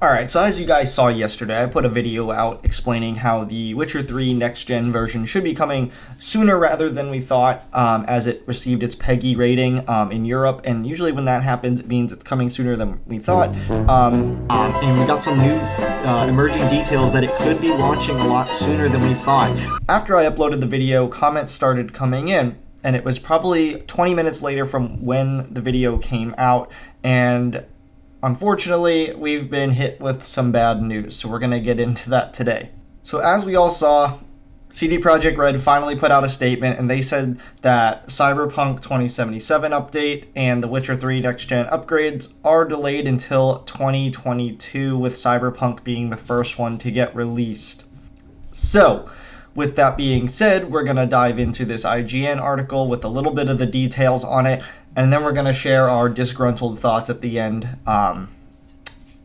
Alright, so as you guys saw yesterday, I put a video out explaining how the Witcher 3 next-gen version should be coming sooner rather than we thought, as it received its PEGI rating in Europe, and usually when that happens, it means it's coming sooner than we thought. And we got some new emerging details that it could be launching a lot sooner than we thought. After I uploaded the video, comments started coming in, and it was probably 20 minutes later from when the video came out, and unfortunately, we've been hit with some bad news, so we're going to get into that today. So as we all saw, CD Projekt Red finally put out a statement, and they said that Cyberpunk 2077 update and the Witcher 3 next-gen upgrades are delayed until 2022, with Cyberpunk being the first one to get released. So, with that being said, we're going to dive into this IGN article with a little bit of the details on it, and then we're going to share our disgruntled thoughts at the end.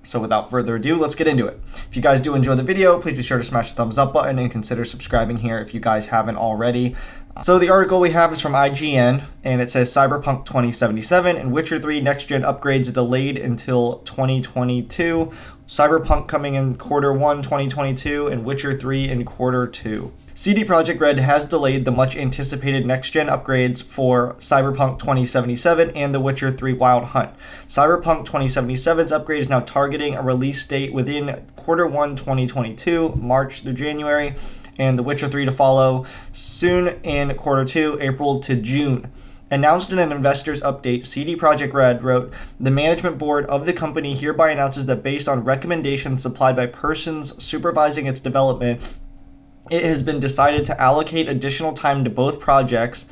So without further ado, let's get into it. If you guys do enjoy the video, please be sure to smash the thumbs up button and consider subscribing here if you guys haven't already. So the article we have is from IGN, and it says Cyberpunk 2077 and Witcher 3 next-gen upgrades delayed until 2022. Cyberpunk coming in Q1 2022 and Witcher 3 in Q2. CD Projekt Red has delayed the much-anticipated next-gen upgrades for Cyberpunk 2077 and The Witcher 3 Wild Hunt. Cyberpunk 2077's upgrade is now targeting a release date within Q1 2022, March through January, and The Witcher 3 to follow soon in Q2, April to June. Announced in an investor's update, CD Projekt Red wrote, "The management board of the company hereby announces that based on recommendations supplied by persons supervising its development, it has been decided to allocate additional time to both projects.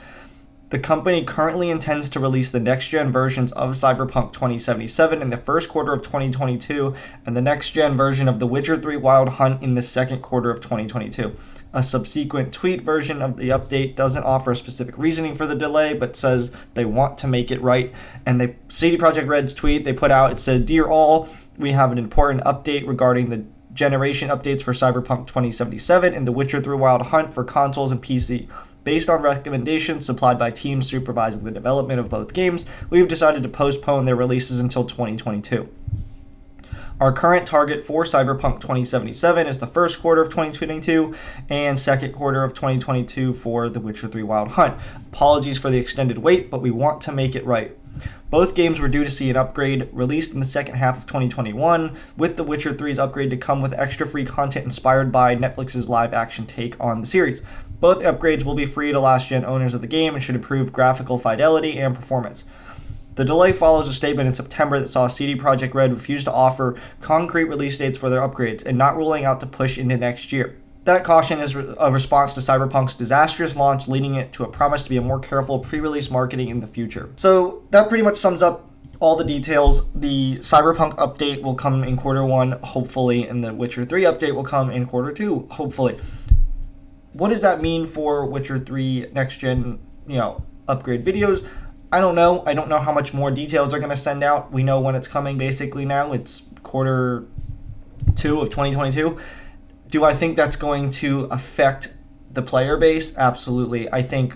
The company currently intends to release the next-gen versions of Cyberpunk 2077 in the first quarter of 2022 and the next-gen version of The Witcher 3 Wild Hunt in the second quarter of 2022. A subsequent tweet version of the update doesn't offer a specific reasoning for the delay, but says they want to make it right." And CD Projekt Red's tweet they put out, it said, "Dear all, we have an important update regarding the generation updates for Cyberpunk 2077 and The Witcher 3 Wild Hunt for consoles and PC. Based on recommendations supplied by teams supervising the development of both games, we've decided to postpone their releases until 2022. Our current target for Cyberpunk 2077 is the first quarter of 2022 and second quarter of 2022 for The Witcher 3 Wild Hunt. Apologies for the extended wait, but we want to make it right. Both games were due to see an upgrade released in the second half of 2021, with The Witcher 3's upgrade to come with extra free content inspired by Netflix's live-action take on the series. Both upgrades will be free to last-gen owners of the game and should improve graphical fidelity and performance." The delay follows a statement in September that saw CD Projekt Red refuse to offer concrete release dates for their upgrades and not ruling out to push into next year. That caution is a response to Cyberpunk's disastrous launch, leading it to a promise to be a more careful pre-release marketing in the future. So that pretty much sums up all the details. The Cyberpunk update will come in Q1, hopefully, and the Witcher 3 update will come in Q2, hopefully. What does that mean for Witcher 3 next-gen, upgrade videos? I don't know. I don't know how much more details they're going to send out. We know when it's coming basically now. It's Q2 of 2022. Do I think that's going to affect the player base? Absolutely. I think,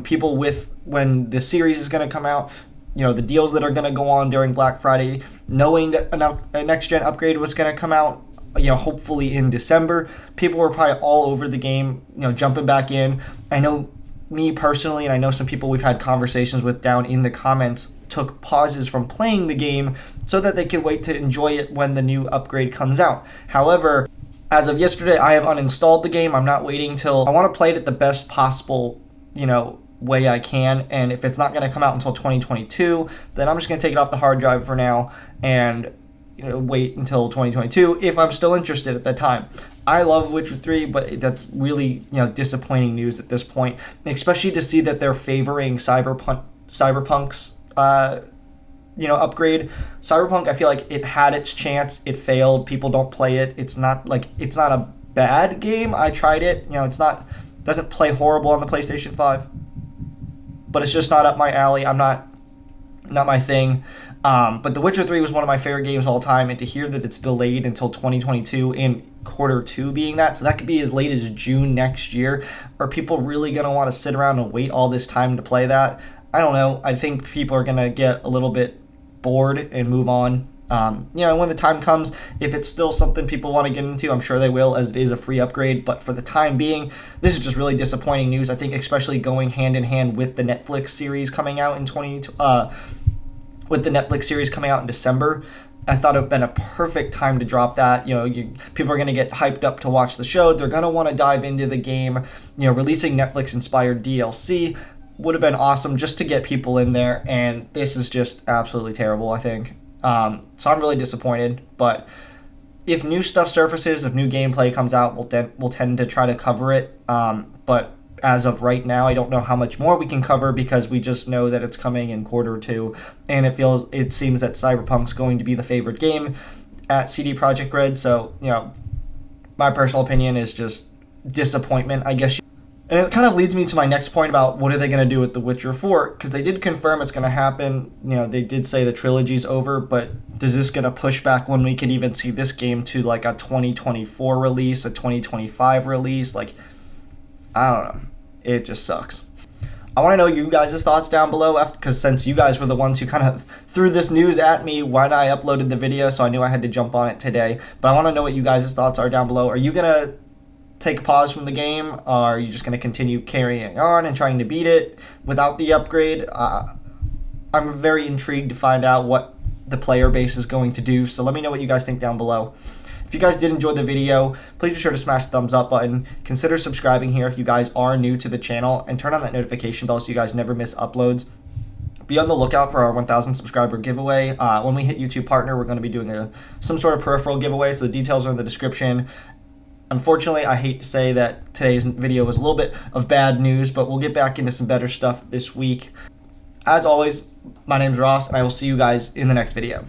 people when the series is going to come out, the deals that are going to go on during Black Friday, knowing that a next-gen upgrade was going to come out, hopefully in December, people were probably all over the game, jumping back in. I know me personally, and I know some people we've had conversations with down in the comments, took pauses from playing the game so that they could wait to enjoy it when the new upgrade comes out. However, as of yesterday, I have uninstalled the game. I'm not waiting till I want to play it at the best possible, way I can. And if it's not going to come out until 2022, then I'm just going to take it off the hard drive for now and wait until 2022 if I'm still interested at that time. I love Witcher 3, but that's really disappointing news at this point, especially to see that they're favoring Cyberpunk's upgrade. Cyberpunk, I feel like it had its chance, it failed. People don't play it. It's not a bad game. I tried it. Doesn't play horrible on the PlayStation 5, but it's just not up my alley. Not my thing. But The Witcher 3 was one of my favorite games of all time, and to hear that it's delayed until 2022 and Q2 being that, so that could be as late as June next year, are people really going to want to sit around and wait all this time to play that? I don't know. I think people are going to get a little bit bored and move on. When the time comes, if it's still something people want to get into, I'm sure they will, as it is a free upgrade. But for the time being, this is just really disappointing news. I think especially going hand in hand with the Netflix series coming out in December. I thought it would have been a perfect time to drop that. People are going to get hyped up to watch the show. They're going to want to dive into the game. Releasing Netflix-inspired DLC would have been awesome just to get people in there, and this is just absolutely terrible, I think. So I'm really disappointed, but if new stuff surfaces, if new gameplay comes out, we'll tend to try to cover it. But as of right now, I don't know how much more we can cover because we just know that it's coming in Q2, and it seems that Cyberpunk's going to be the favorite game at CD Projekt Red. So, my personal opinion is just disappointment, I guess. And it kind of leads me to my next point about what are they going to do with The Witcher 4, because they did confirm it's going to happen. They did say the trilogy's over, but is this going to push back when we could even see this game to like a 2024 release, a 2025 release? Like, I don't know. It just sucks. I want to know you guys' thoughts down below, because since you guys were the ones who kind of threw this news at me when I uploaded the video, so I knew I had to jump on it today. But I want to know what you guys' thoughts are down below. Are you going to take a pause from the game, or are you just going to continue carrying on and trying to beat it without the upgrade? I'm very intrigued to find out what the player base is going to do, so let me know what you guys think down below. If you guys did enjoy the video, please be sure to smash the thumbs up button. Consider subscribing here if you guys are new to the channel, and turn on that notification bell so you guys never miss uploads. Be on the lookout for our 1,000 subscriber giveaway. When we hit YouTube Partner, we're going to be doing some sort of peripheral giveaway, so the details are in the description. Unfortunately, I hate to say that today's video was a little bit of bad news, but we'll get back into some better stuff this week. As always, my name's Ross, and I will see you guys in the next video.